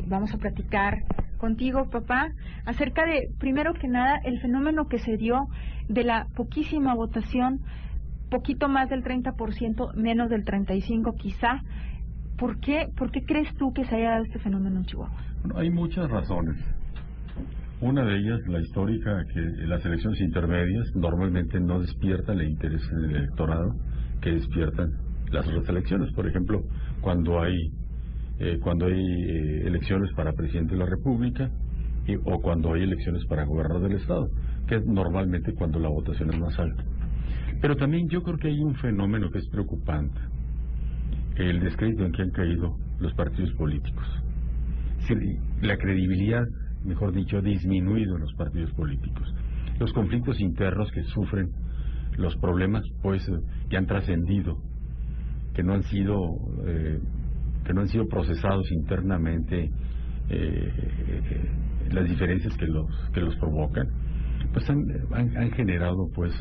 vamos a platicar contigo, papá, acerca de, primero que nada, el fenómeno que se dio de la poquísima votación, poquito más del 30%, menos del 35% quizá. ¿Por qué crees tú que se haya dado este fenómeno en Chihuahua? Bueno, hay muchas razones. Una de ellas, la histórica, que las elecciones intermedias normalmente no despiertan el interés en el electorado que despiertan las otras elecciones. Por ejemplo, cuando hay elecciones para presidente de la República o cuando hay elecciones para gobernador del Estado, que es normalmente cuando la votación es más alta. Pero también yo creo que hay un fenómeno que es preocupante, el descrédito en que han caído los partidos políticos. Es decir, la credibilidad, mejor dicho, ha disminuido en los partidos políticos. Los conflictos internos que sufren, los problemas pues que han trascendido, que no han sido procesados internamente, las diferencias que los provocan, pues han generado pues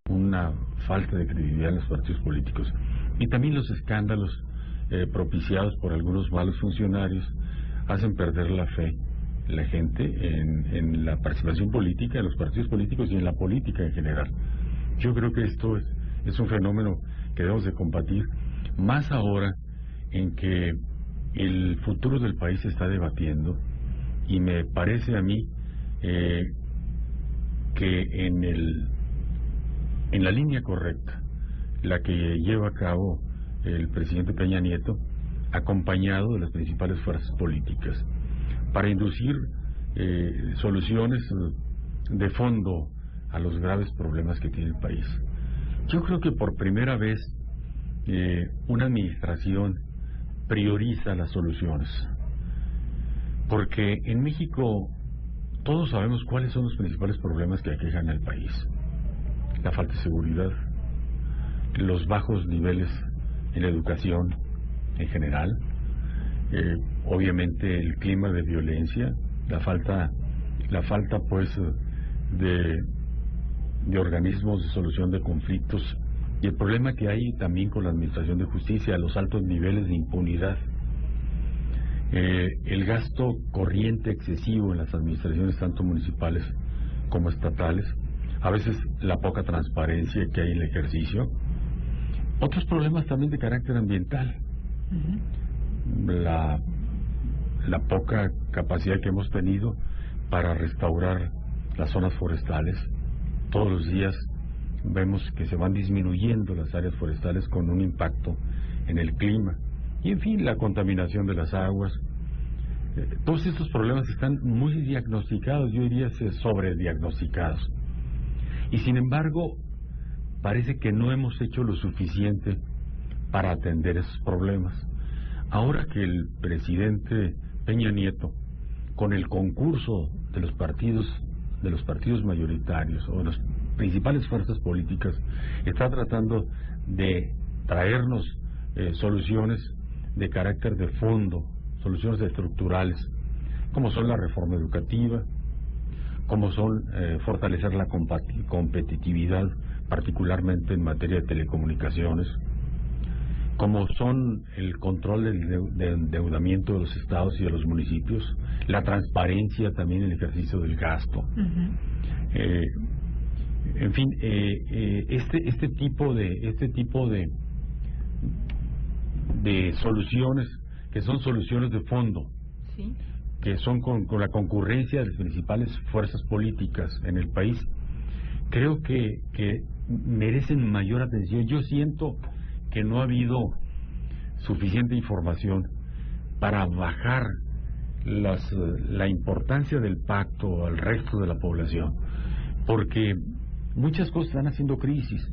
una falta de credibilidad en los partidos políticos. Y también los escándalos propiciados por algunos malos funcionarios hacen perder la fe la gente en la participación política, en los partidos políticos y en la política en general. Yo creo que esto es un fenómeno que debemos de combatir, más ahora en que el futuro del país se está debatiendo, y me parece a mí que en la línea correcta, la que lleva a cabo el presidente Peña Nieto, acompañado de las principales fuerzas políticas, para inducir soluciones de fondo a los graves problemas que tiene el país. Yo creo que por primera vez una administración prioriza las soluciones, porque en México todos sabemos cuáles son los principales problemas que aquejan al país: la falta de seguridad, los bajos niveles en la educación en general, obviamente el clima de violencia, la falta pues de organismos de solución de conflictos, y el problema que hay también con la administración de justicia, los altos niveles de impunidad, el gasto corriente excesivo en las administraciones tanto municipales como estatales, a veces la poca transparencia que hay en el ejercicio, otros problemas también de carácter ambiental, la poca capacidad que hemos tenido para restaurar las zonas forestales. Todos los días vemos que se van disminuyendo las áreas forestales con un impacto en el clima, y en fin, la contaminación de las aguas. Todos estos problemas están muy diagnosticados, yo diría sobrediagnosticados, y sin embargo parece que no hemos hecho lo suficiente para atender esos problemas. Ahora que el presidente Peña Nieto, con el concurso de los partidos mayoritarios o de las principales fuerzas políticas, está tratando de traernos soluciones de carácter de fondo, soluciones estructurales, como son la reforma educativa, como son fortalecer la competitividad, particularmente en materia de telecomunicaciones, como son el control del endeudamiento de los estados y de los municipios, la transparencia también en el ejercicio del gasto. En fin, este tipo de soluciones, que son soluciones de fondo, ¿sí?, que son con la concurrencia de las principales fuerzas políticas en el país, creo que merecen mayor atención. Yo siento que no ha habido suficiente información para bajar la importancia del pacto al resto de la población, porque muchas cosas están haciendo crisis.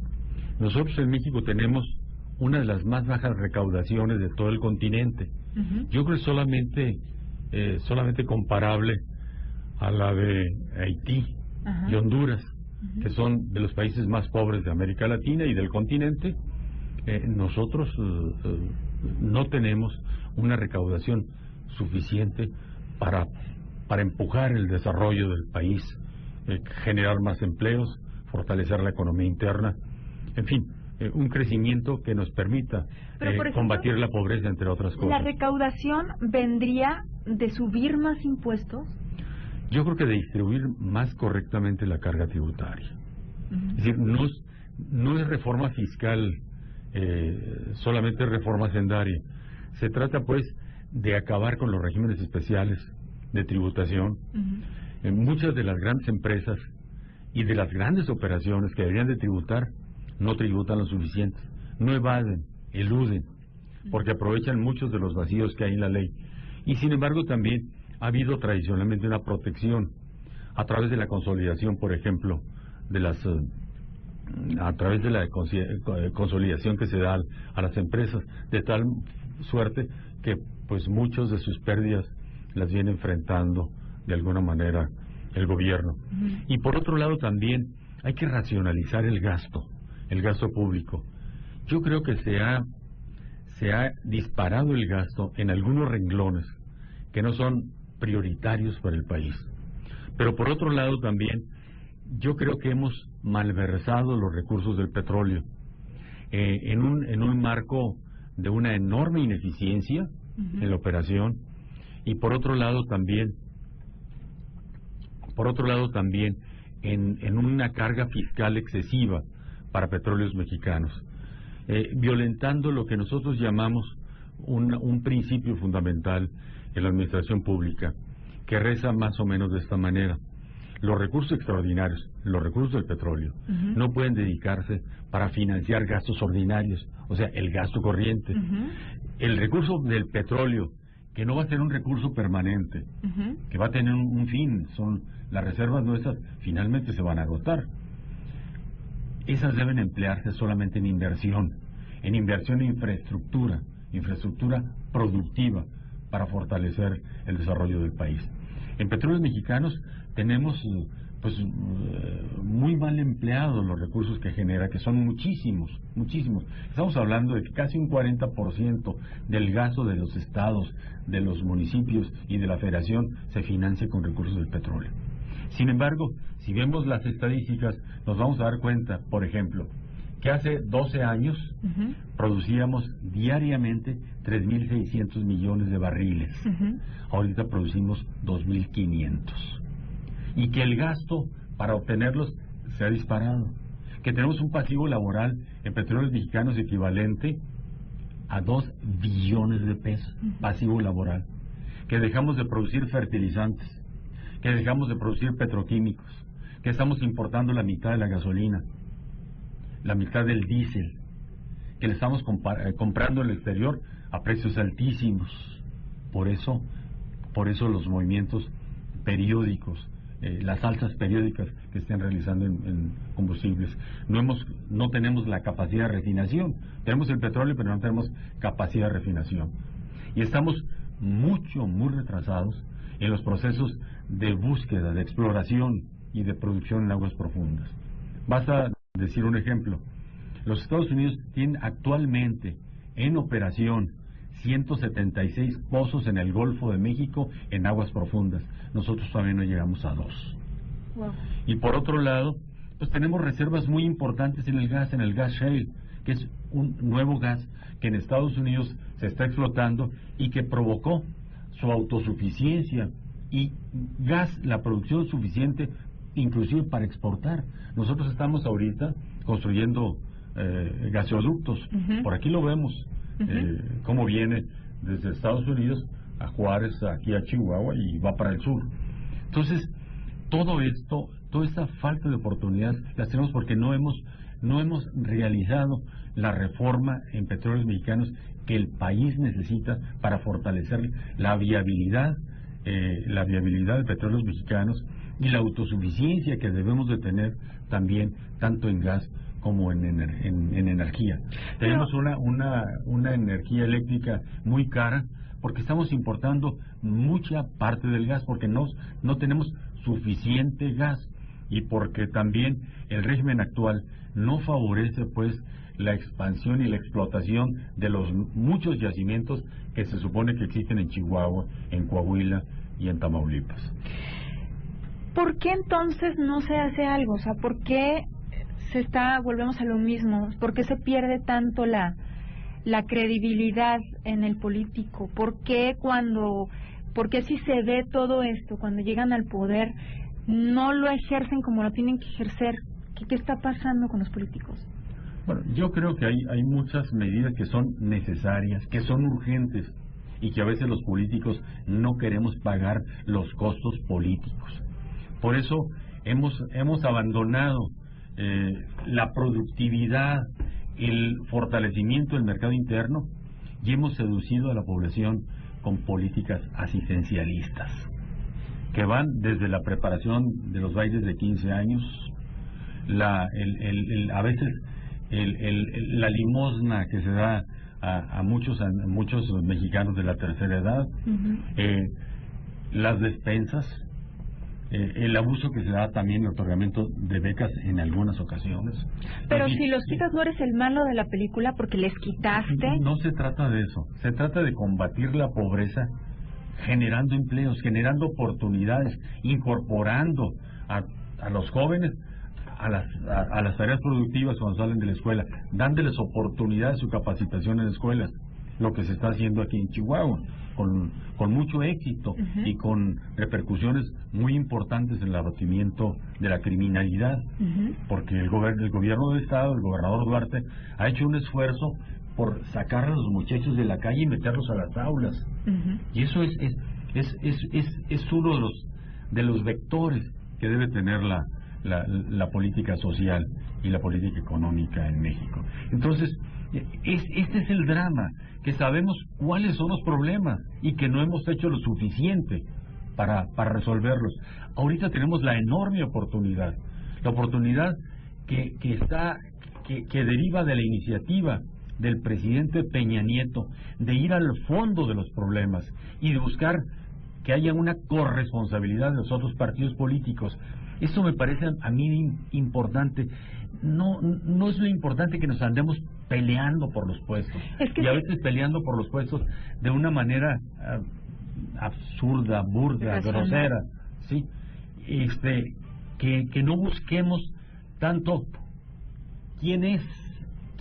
Nosotros en México tenemos una de las más bajas recaudaciones de todo el continente. Yo creo que solamente comparable a la de Haití y Honduras, que son de los países más pobres de América Latina y del continente. Nosotros no tenemos una recaudación suficiente para empujar el desarrollo del país, generar más empleos, fortalecer la economía interna, en fin, un crecimiento que nos permita combatir la pobreza, entre otras cosas. La recaudación vendría de subir más impuestos? Yo creo que de distribuir más correctamente la carga tributaria. Es decir, no es reforma fiscal, solamente reforma hacendaria. Se trata, pues, de acabar con los regímenes especiales de tributación. En muchas de las grandes empresas y de las grandes operaciones que deberían de tributar, no tributan lo suficiente, no evaden, eluden, porque aprovechan muchos de los vacíos que hay en la ley. Y sin embargo también ha habido tradicionalmente una protección a través de la consolidación, por ejemplo, a través de la consolidación que se da a las empresas, de tal suerte que pues muchos de sus pérdidas las viene enfrentando de alguna manera el gobierno. Y por otro lado también hay que racionalizar el gasto público. Yo creo que se ha disparado el gasto en algunos renglones que no son prioritarios para el país. Pero por otro lado también yo creo que hemos malversado los recursos del petróleo en un marco de una enorme ineficiencia en la operación, y por otro lado también en una carga fiscal excesiva para Petróleos Mexicanos, violentando lo que nosotros llamamos un principio fundamental en la administración pública, que reza más o menos de esta manera: los recursos extraordinarios, los recursos del petróleo, no pueden dedicarse para financiar gastos ordinarios, o sea, el gasto corriente. El recurso del petróleo, que no va a ser un recurso permanente, que va a tener un fin, son las reservas nuestras, finalmente se van a agotar. Esas deben emplearse solamente en inversión en infraestructura productiva, para fortalecer el desarrollo del país. En Petróleos Mexicanos tenemos muy mal empleados los recursos que genera, que son muchísimos. Estamos hablando de que casi un 40% del gasto de los estados, de los municipios y de la federación se financia con recursos del petróleo. Sin embargo, si vemos las estadísticas, nos vamos a dar cuenta, por ejemplo, que hace 12 años producíamos diariamente 3.600 millones de barriles. Ahorita producimos 2.500. Y que el gasto para obtenerlos se ha disparado. Que tenemos un pasivo laboral en Petróleos Mexicanos equivalente a 2 billones de pesos, pasivo laboral. Que dejamos de producir fertilizantes, que dejamos de producir petroquímicos, que estamos importando la mitad de la gasolina, la mitad del diésel, que le estamos comprando en el exterior a precios altísimos. Por eso los movimientos periódicos, las alzas periódicas que estén realizando en combustibles. No tenemos la capacidad de refinación. Tenemos el petróleo, pero no tenemos capacidad de refinación. Y estamos muy retrasados en los procesos de búsqueda, de exploración y de producción en aguas profundas. Basta decir un ejemplo. Los Estados Unidos tienen actualmente en operación 176 pozos en el Golfo de México en aguas profundas. Nosotros todavía no llegamos a 2. Wow. Y por otro lado, pues tenemos reservas muy importantes en el gas shale, que es un nuevo gas que en Estados Unidos se está explotando y que provocó su autosuficiencia y la producción suficiente inclusive para exportar. Nosotros estamos ahorita construyendo gasoductos. Por aquí lo vemos, cómo viene desde Estados Unidos a Juárez, aquí a Chihuahua, y va para el sur. Entonces, todo esto, toda esta falta de oportunidades las tenemos porque no hemos realizado la reforma en Petróleos Mexicanos que el país necesita para fortalecer la viabilidad de Petróleos Mexicanos y la autosuficiencia que debemos de tener también, tanto en gas como en energía. Tenemos una energía eléctrica muy cara porque estamos importando mucha parte del gas, porque no tenemos suficiente gas, y porque también el régimen actual no favorece pues la expansión y la explotación de los muchos yacimientos que se supone que existen en Chihuahua, en Coahuila y en Tamaulipas. ¿Por qué entonces no se hace algo? O sea, ¿por qué volvemos a lo mismo? ¿Por qué se pierde tanto la credibilidad en el político? ¿Por qué cuando porque si se ve todo esto cuando llegan al poder, no lo ejercen como lo tienen que ejercer. ¿Qué está pasando con los políticos? Bueno, yo creo que hay muchas medidas que son necesarias, que son urgentes, y que a veces los políticos no queremos pagar los costos políticos. Por eso hemos abandonado la productividad, el fortalecimiento del mercado interno, y hemos seducido a la población con políticas asistencialistas, que van desde la preparación de los bailes de 15 años, a veces la limosna que se da a muchos mexicanos de la tercera edad, las despensas, el abuso que se da también, el otorgamiento de becas en algunas ocasiones. Pero si los quitas, no eres el malo de la película porque les quitaste. No se trata de eso, se trata de combatir la pobreza generando empleos, generando oportunidades, incorporando a los jóvenes a las tareas productivas cuando salen de la escuela, dándoles oportunidades, su capacitación en las escuelas, lo que se está haciendo aquí en Chihuahua, con mucho éxito y con repercusiones muy importantes en el abatimiento de la criminalidad, porque el gobierno del estado, el gobernador Duarte, ha hecho un esfuerzo por sacar a los muchachos de la calle y meterlos a las aulas, y eso es uno de los vectores que debe tener la política social y la política económica en México. Entonces, este es el drama, que sabemos cuáles son los problemas y que no hemos hecho lo suficiente para resolverlos. Ahorita tenemos la enorme oportunidad, la oportunidad que deriva de la iniciativa del presidente Peña Nieto de ir al fondo de los problemas y de buscar que haya una corresponsabilidad de los otros partidos políticos. Eso me parece a mí importante. No es lo importante que nos andemos peleando por los puestos, y a veces peleando por los puestos de una manera absurda, burda, grosera, ¿sí? Que no busquemos tanto quién es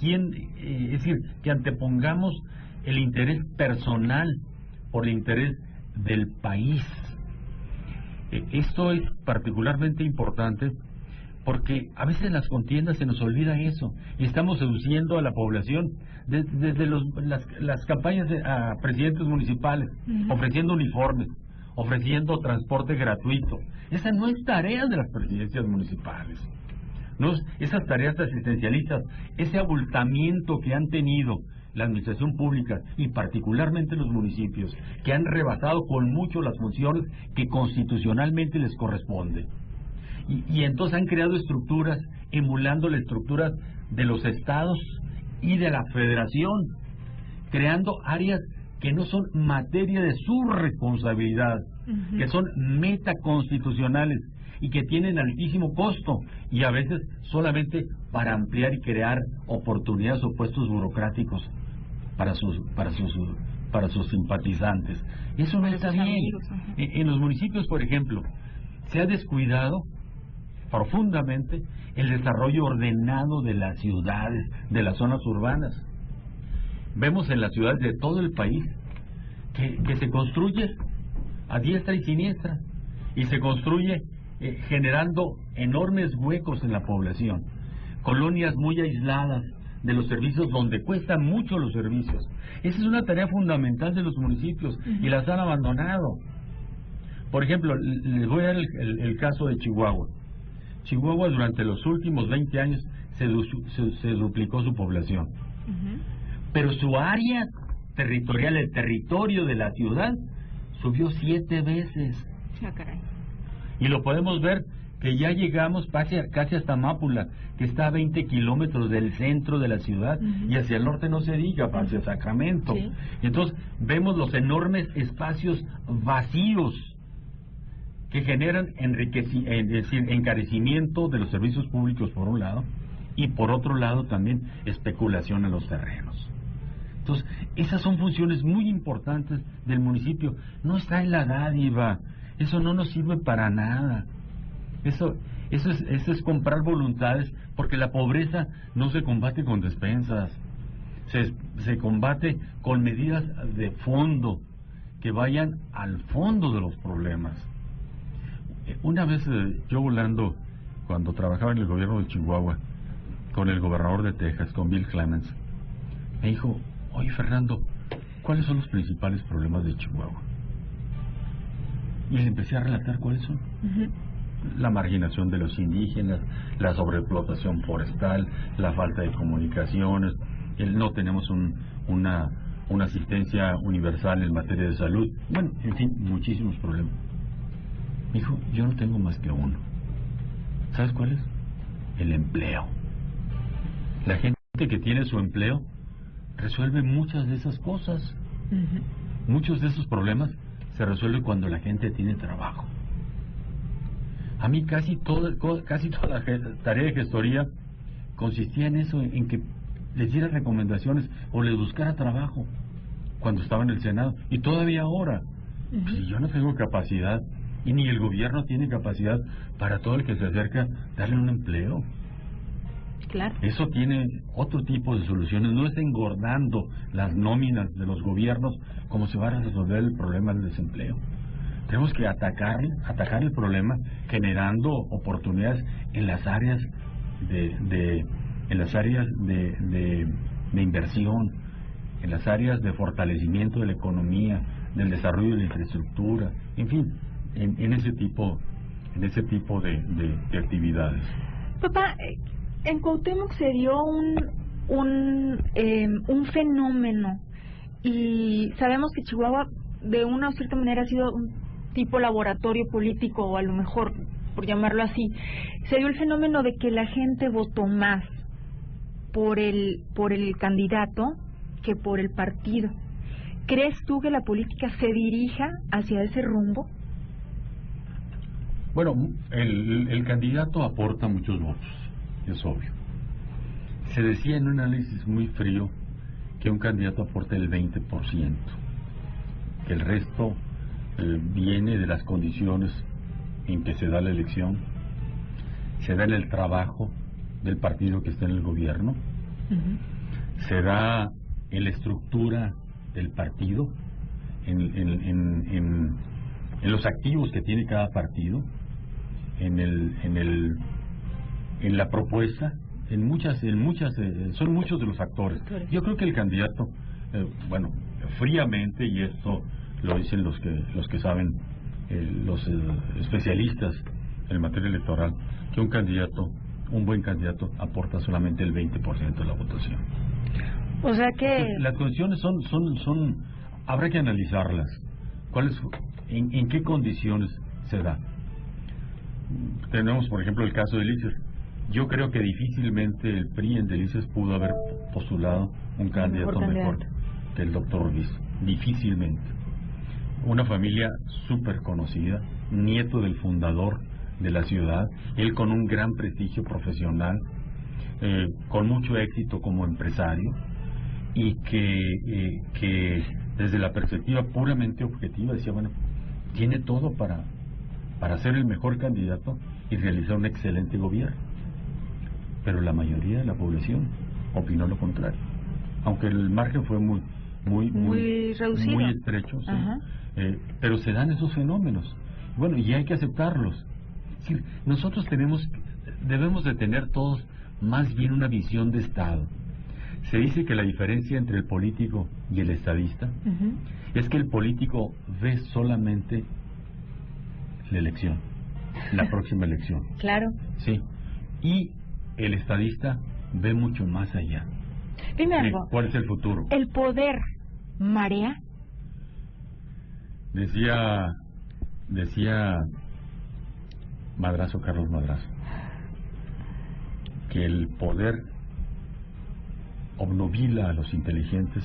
decir, que antepongamos el interés personal por el interés del país. Esto es particularmente importante porque a veces en las contiendas se nos olvida eso y estamos seduciendo a la población desde las campañas a presidentes municipales, ofreciendo uniformes, ofreciendo transporte gratuito. Esa no es tarea de las presidencias municipales. No, esas tareas asistencialistas, ese abultamiento que han tenido la administración pública y particularmente los municipios, que han rebasado con mucho las funciones que constitucionalmente les corresponden. Y entonces han creado estructuras emulando la estructura de los estados y de la federación, creando áreas que no son materia de su responsabilidad, que son metaconstitucionales y que tienen altísimo costo, y a veces solamente para ampliar y crear oportunidades o puestos burocráticos para sus simpatizantes. Eso no está bien. En los municipios, por ejemplo, se ha descuidado profundamente el desarrollo ordenado de las ciudades, de las zonas urbanas. Vemos en las ciudades de todo el país que se construye a diestra y siniestra, y se construye generando enormes huecos en la población, colonias muy aisladas de los servicios, donde cuestan mucho los servicios. Esa es una tarea fundamental de los municipios y las han abandonado. Por ejemplo, les voy a dar el caso de Chihuahua. Chihuahua durante los últimos 20 años se duplicó su población, pero su área territorial, el territorio de la ciudad, subió 7 veces. Y lo podemos ver que ya llegamos casi hasta Mápula, que está a 20 kilómetros del centro de la ciudad, y hacia el norte no se diga, hacia Sacramento. Y entonces vemos los enormes espacios vacíos que generan encarecimiento de los servicios públicos por un lado, y por otro lado también especulación en los terrenos. Entonces, esas son funciones muy importantes del municipio. No está en la dádiva, eso no nos sirve para nada. Eso es comprar voluntades, porque la pobreza no se combate con despensas, se combate con medidas de fondo que vayan al fondo de los problemas. Una vez yo volando, cuando trabajaba en el gobierno de Chihuahua, con el gobernador de Texas, con Bill Clements, me dijo, oye Fernando, ¿cuáles son los principales problemas de Chihuahua? Y le empecé a relatar cuáles son. La marginación de los indígenas, la sobreexplotación forestal, la falta de comunicaciones, no tenemos una asistencia universal en materia de salud, bueno, en fin, muchísimos problemas. Me dijo, yo no tengo más que uno. ¿Sabes cuál es? El empleo. La gente que tiene su empleo resuelve muchas de esas cosas. Muchos de esos problemas se resuelven cuando la gente tiene trabajo. A mí casi toda la tarea de gestoría consistía en eso, en que les diera recomendaciones o les buscara trabajo cuando estaba en el Senado. Y todavía ahora, si yo no tengo capacidad, y ni el gobierno tiene capacidad para todo el que se acerca, darle un empleo. Claro. Eso tiene otro tipo de soluciones, no está engordando las nóminas de los gobiernos como se va a resolver el problema del desempleo. Tenemos que atacar el problema generando oportunidades en las áreas de inversión, en las áreas de fortalecimiento de la economía, del desarrollo de la infraestructura, en fin, en ese tipo de actividades. Papá, en Cuauhtémoc se dio un fenómeno, y sabemos que Chihuahua de una o cierta manera ha sido un tipo laboratorio político, o a lo mejor, por llamarlo así. Se dio el fenómeno de que la gente votó más por el candidato que por el partido. ¿Crees tú que la política se dirija hacia ese rumbo? Bueno, el candidato aporta muchos votos, es obvio. Se decía en un análisis muy frío que un candidato aporta el 20%, que el resto viene de las condiciones en que se da la elección, se da en el trabajo del partido que está en el gobierno, se da en la estructura del partido, en los activos que tiene cada partido, en la propuesta, son muchos de los factores. Yo creo que el candidato, bueno, fríamente, y esto lo dicen los que saben, los especialistas en materia electoral, que un buen candidato aporta solamente el 20% de la votación. O sea que las condiciones son habrá que analizarlas. ¿En qué condiciones se da? Tenemos, por ejemplo, el caso de Delicias. Yo creo que difícilmente el PRI en Delicias pudo haber postulado un candidato mejor que el doctor Ruiz. Difícilmente. Una familia súper conocida, nieto del fundador de la ciudad, él con un gran prestigio profesional, con mucho éxito como empresario, y que desde la perspectiva puramente objetiva decía, bueno, tiene todo para ser el mejor candidato y realizar un excelente gobierno. Pero la mayoría de la población opinó lo contrario, aunque el margen fue muy reducido, muy estrecho, ¿sí? Pero se dan esos fenómenos, bueno, y hay que aceptarlos. Es decir, nosotros debemos de tener todos más bien una visión de Estado. Se dice que la diferencia entre el político y el estadista es que el político ve solamente la elección, la próxima elección. Claro. Sí. Y el estadista ve mucho más allá. Dime algo. ¿Cuál es el futuro? ¿El poder marea? Decía Carlos Madrazo, que el poder obnubila a los inteligentes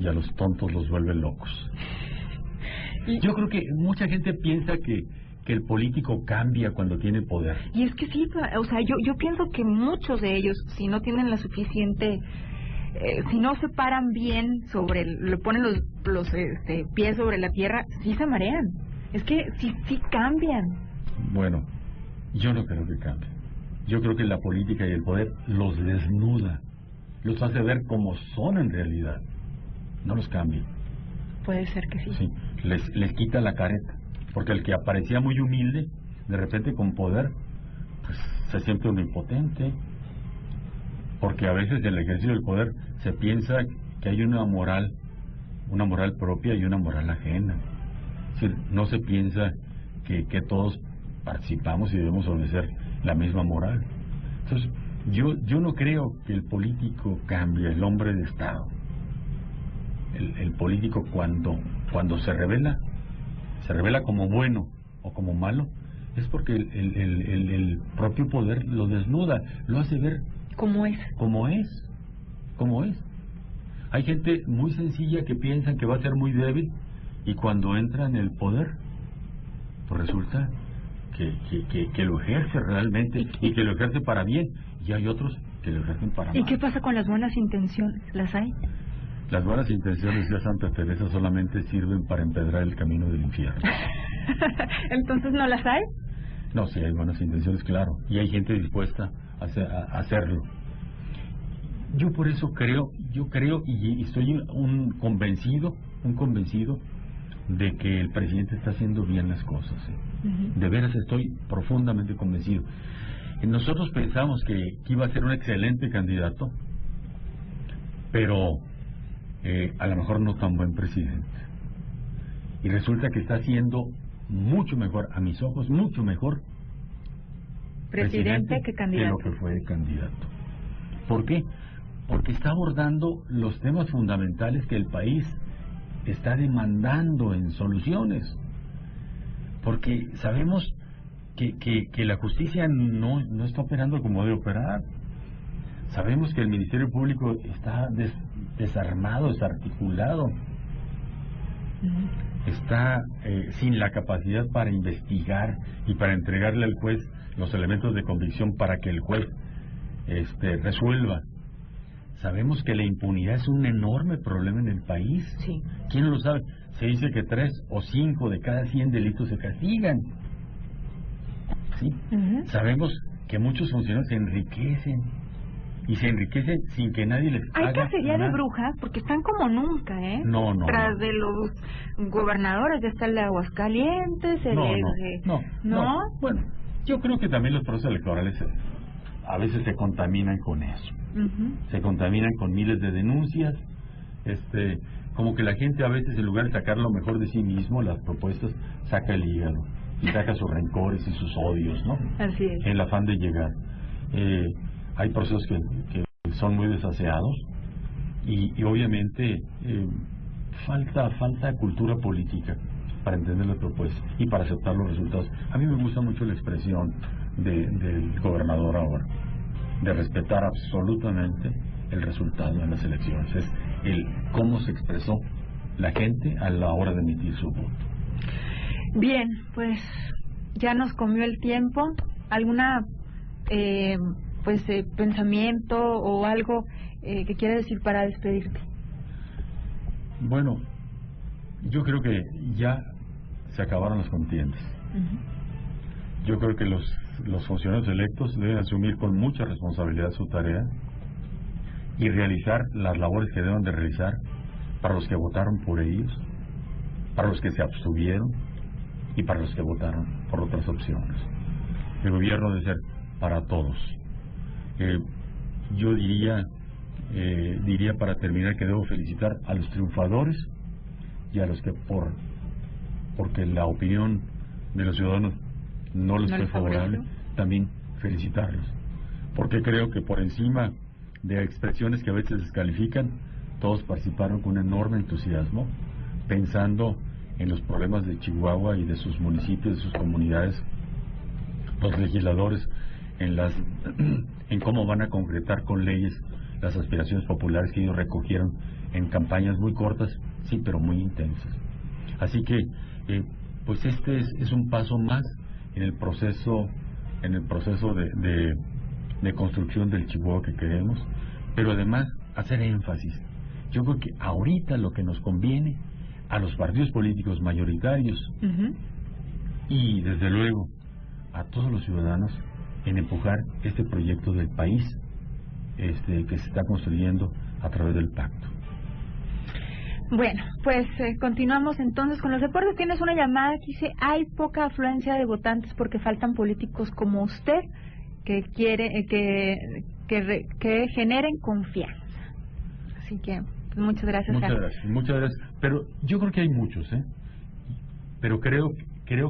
y a los tontos los vuelve locos. Yo creo que mucha gente piensa que el político cambia cuando tiene poder. Y es que sí, o sea, yo pienso que muchos de ellos, si no tienen la suficiente, si no se paran bien le ponen los pies sobre la tierra, sí se marean. Es que sí cambian. Bueno, yo no creo que cambie. Yo creo que la política y el poder los desnuda, los hace ver como son en realidad, no los cambia. Puede ser que sí. Sí. les quita la careta, porque el que aparecía muy humilde, de repente con poder, pues se siente omnipotente, porque a veces en el ejercicio del poder se piensa que hay una moral propia y una moral ajena. Es decir, no se piensa que todos participamos y debemos obedecer la misma moral. Entonces, yo no creo que el político cambie, el hombre de Estado. El político cuando se revela como bueno o como malo, es porque el propio poder lo desnuda, lo hace ver como es. Hay gente muy sencilla que piensa que va a ser muy débil y cuando entra en el poder, pues resulta que lo ejerce realmente y que lo ejerce para bien, y hay otros que lo ejercen para mal. ¿Y qué pasa con las buenas intenciones? ¿Las hay? Las buenas intenciones de Santa Teresa solamente sirven para empedrar el camino del infierno. ¿Entonces no las hay? No, sí hay buenas intenciones, claro, y hay gente dispuesta a hacerlo. Yo por eso creo y estoy un convencido de que el presidente está haciendo bien las cosas. De veras estoy profundamente convencido. Nosotros pensamos que iba a ser un excelente candidato, pero a lo mejor no tan buen presidente. Y resulta que está haciendo mucho mejor, a mis ojos, mucho mejor presidente que candidato. Que lo que fue candidato. ¿Por qué? Porque está abordando los temas fundamentales que el país está demandando en soluciones. Porque sabemos que la justicia no está operando como debe operar. Sabemos que el Ministerio Público está desarmado, desarticulado. Está sin la capacidad para investigar y para entregarle al juez los elementos de convicción para que el juez resuelva. Sabemos que la impunidad es un enorme problema en el país. Sí. ¿Quién no lo sabe? Se dice que 3 o 5 de cada 100 delitos se castigan. ¿Sí? Sabemos que muchos funcionarios se enriquecen. Y se enriquecen sin que nadie les haga. Hay cacería de brujas porque están como nunca, ¿eh? No. Tras de los gobernadores, ya está el de Aguascalientes, No. Bueno, yo creo que también los procesos electorales a veces se contaminan con eso. Se contaminan con miles de denuncias. Como que la gente a veces, en lugar de sacar lo mejor de sí mismo, las propuestas, saca el hígado y saca sus rencores y sus odios, ¿no? Así es. En el afán de llegar. Hay procesos que son muy desaseados y obviamente falta cultura política para entender las propuestas y para aceptar los resultados. A mí me gusta mucho la expresión del gobernador ahora, de respetar absolutamente el resultado de las elecciones. Es cómo se expresó la gente a la hora de emitir su voto. Bien, pues ya nos comió el tiempo. ¿Alguna pensamiento o algo que quieras decir para despedirte? Bueno, yo creo que ya se acabaron las contiendas. Yo creo que los funcionarios electos deben asumir con mucha responsabilidad su tarea y realizar las labores que deben de realizar para los que votaron por ellos, para los que se abstuvieron y para los que votaron por otras opciones. El gobierno debe ser para todos. Yo diría para terminar que debo felicitar a los triunfadores y a los que porque la opinión de los ciudadanos no les fue favorable, también felicitarlos, porque creo que por encima de expresiones que a veces descalifican, todos participaron con un enorme entusiasmo, pensando en los problemas de Chihuahua y de sus municipios, de sus comunidades. Los legisladores en cómo van a concretar con leyes las aspiraciones populares que ellos recogieron en campañas muy cortas, sí, pero muy intensas. Así que pues este es un paso más en el proceso de construcción del Chihuahua que queremos, pero además hacer énfasis. Yo creo que ahorita lo que nos conviene a los partidos políticos mayoritarios y desde luego a todos los ciudadanos en empujar este proyecto del país que se está construyendo a través del pacto. Bueno, pues continuamos entonces con los reportes. Tienes una llamada que dice: hay poca afluencia de votantes porque faltan políticos como usted que que generen confianza. Así que pues, muchas gracias. Muchas gracias. Pero yo creo que hay muchos, pero creo que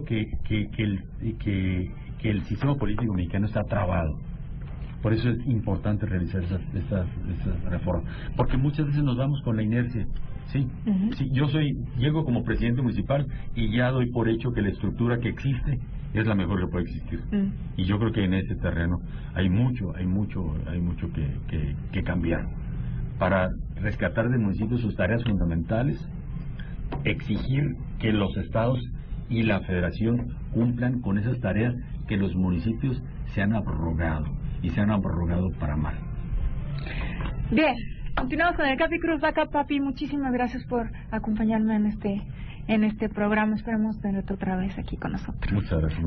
el sistema político mexicano está trabado. Por eso es importante realizar estas reformas, porque muchas veces nos vamos con la inercia. Sí, sí, llego como presidente municipal y ya doy por hecho que la estructura que existe es la mejor que puede existir. Y yo creo que en ese terreno hay mucho que cambiar para rescatar del municipio sus tareas fundamentales, exigir que los estados y la federación cumplan con esas tareas que los municipios se han abrogado, y se han abrogado para mal. Bien, continuamos con el Capi Cruz Vaca. Papi, muchísimas gracias por acompañarme en este programa. Esperamos tenerte otra vez aquí con nosotros. Muchas gracias.